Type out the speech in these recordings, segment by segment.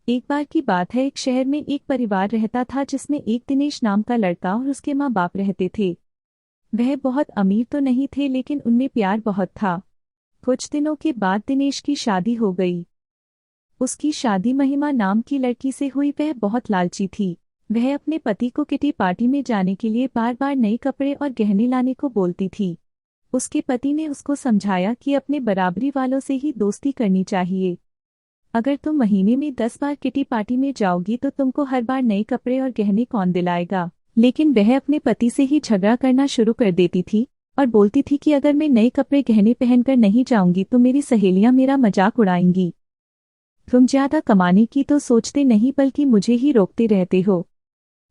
एक बार की बात है, एक शहर में एक परिवार रहता था जिसमें एक दिनेश नाम का लड़का और उसके माँ बाप रहते थे। वह बहुत अमीर तो नहीं थे, लेकिन उनमें प्यार बहुत था। कुछ दिनों के बाद दिनेश की शादी हो गई। उसकी शादी महिमा नाम की लड़की से हुई। वह बहुत लालची थी। वह अपने पति को किटी पार्टी में जाने के लिए बार बार नए कपड़े और गहने लाने को बोलती थी। उसके पति ने उसको समझाया कि अपने बराबरी वालों से ही दोस्ती करनी चाहिए। अगर तुम महीने में 10 बार किटी पार्टी में जाओगी तो तुमको हर बार नए कपड़े और गहने कौन दिलाएगा। लेकिन वह अपने पति से ही झगड़ा करना शुरू कर देती थी और बोलती थी कि अगर मैं नए कपड़े गहने पहनकर नहीं जाऊंगी तो मेरी सहेलियां मेरा मजाक उड़ाएंगी। तुम ज्यादा कमाने की तो सोचते नहीं, बल्कि मुझे ही रोकते रहते हो।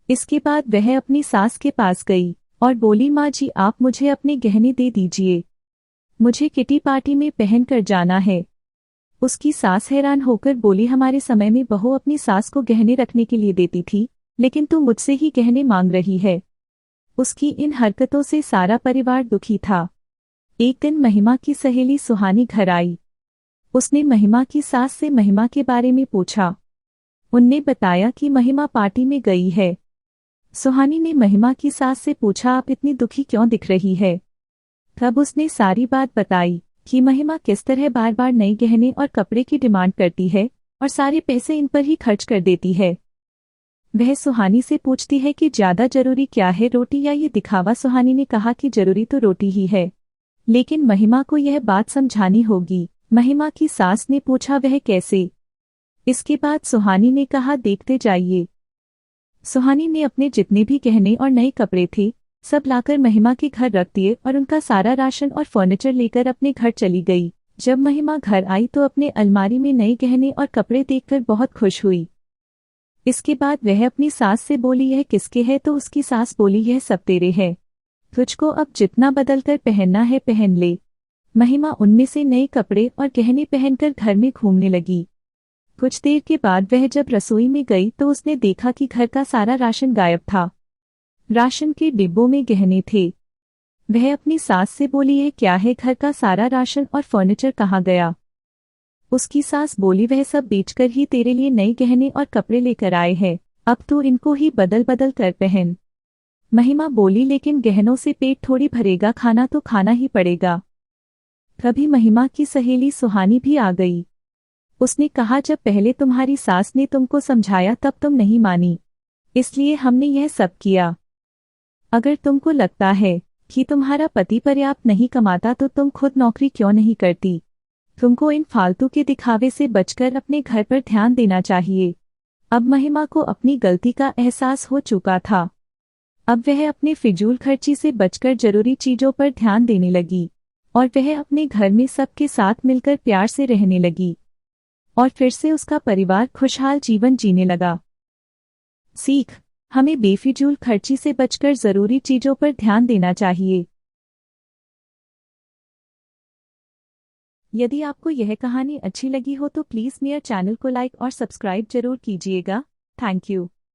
इसके बाद वह अपनी सास के पास गई और बोली, माँ जी, आप मुझे अपने गहने दे दीजिए, मुझे किटी पार्टी में पहन कर जाना है। उसकी सास हैरान होकर बोली, हमारे समय में बहू अपनी सास को गहने रखने के लिए देती थी, लेकिन तू मुझसे ही गहने मांग रही है। उसकी इन हरकतों से सारा परिवार दुखी था। एक दिन महिमा की सहेली सुहानी घर आई। उसने महिमा की सास से महिमा के बारे में पूछा। उनने बताया कि महिमा पार्टी में गई है। सुहानी ने महिमा की सास से पूछा, आप इतनी दुखी क्यों दिख रही है। तब उसने सारी बात बताई कि महिमा किस तरह बार बार नए गहने और कपड़े की डिमांड करती है और सारे पैसे इन पर ही खर्च कर देती है। वह सुहानी से पूछती है कि ज्यादा जरूरी क्या है, रोटी या ये दिखावा। सुहानी ने कहा कि जरूरी तो रोटी ही है, लेकिन महिमा को यह बात समझानी होगी। महिमा की सास ने पूछा, वह कैसे। इसके बाद सुहानी ने कहा, देखते जाइए। सुहानी ने अपने जितने भी गहने और नए कपड़े थे सब लाकर महिमा के घर रख दिए और उनका सारा राशन और फर्नीचर लेकर अपने घर चली गई। जब महिमा घर आई तो अपने अलमारी में नए गहने और कपड़े देखकर बहुत खुश हुई। इसके बाद वह अपनी सास से बोली, यह किसके है। तो उसकी सास बोली, यह सब तेरे है, तुझको अब जितना बदल कर पहनना है पहन ले। महिमा उनमें से नए कपड़े और गहने पहनकर घर में घूमने लगी। कुछ देर के बाद वह जब रसोई में गई तो उसने देखा कि घर का सारा राशन गायब था। राशन के डिब्बों में गहने थे। वह अपनी सास से बोली, यह क्या है, घर का सारा राशन और फर्नीचर कहाँ गया। उसकी सास बोली, वह सब बेचकर ही तेरे लिए नए गहने और कपड़े लेकर आए हैं, अब तू इनको ही बदल बदल कर पहन। महिमा बोली, लेकिन गहनों से पेट थोड़ी भरेगा, खाना तो खाना ही पड़ेगा। तभी महिमा की सहेली सुहानी भी आ गई। उसने कहा, जब पहले तुम्हारी सास ने तुमको समझाया तब तुम नहीं मानी, इसलिए हमने यह सब किया। अगर तुमको लगता है कि तुम्हारा पति पर्याप्त नहीं कमाता तो तुम खुद नौकरी क्यों नहीं करती। तुमको इन फालतू के दिखावे से बचकर अपने घर पर ध्यान देना चाहिए। अब महिमा को अपनी गलती का एहसास हो चुका था। अब वह अपने फिजूल खर्ची से बचकर जरूरी चीजों पर ध्यान देने लगी और वह अपने घर में सबके साथ मिलकर प्यार से रहने लगी और फिर से उसका परिवार खुशहाल जीवन जीने लगा। सीख, हमें बेफिजूल खर्ची से बचकर जरूरी चीजों पर ध्यान देना चाहिए। यदि आपको यह कहानी अच्छी लगी हो तो प्लीज़ मेरे चैनल को लाइक और सब्सक्राइब जरूर कीजिएगा। Thank you.